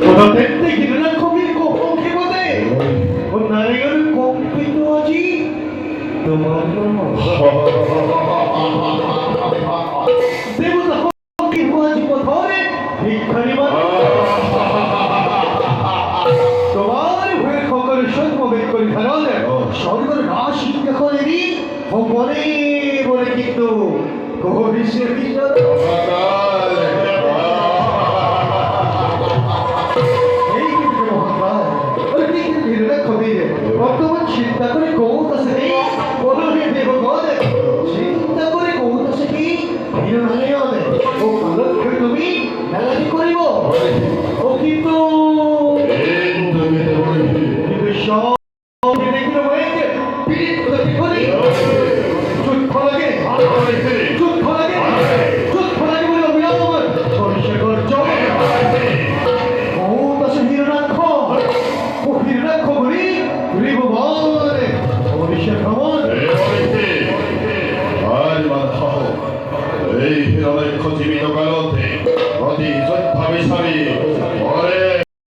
도덕된 기르는 코미고 뽕키보대 나를 공피도 하지 너무 내보다 뽕키도 하지 못하네 빅카리만 너만이 왜 거기를 셔츠만 뱉거리 가라네 저리거를 나시 약하네니 공원에 보내기도 거기서 비싸다 বর্তমান চিন্তা করে কৌতাছে কি বলরে দেব গদে চিন্তা করে কৌতাছে কি ভিড় নালে হবে ও কালকে তুমি নালানি করিব ও কিন্তু সব দেখিলো হয়েছে পিড়িত করতে করি চুপ খোলাগে চুপ খোলাগে বলে অভিনন্দন সরিষা করছ কৌতাছে ভিড় রাখো ও ভিড় রাখো বলি Ribovare, Orisha Kamon. Alman Haho, Ei, Hirale Kojimi no Galote, Rodi Zon Pamisari,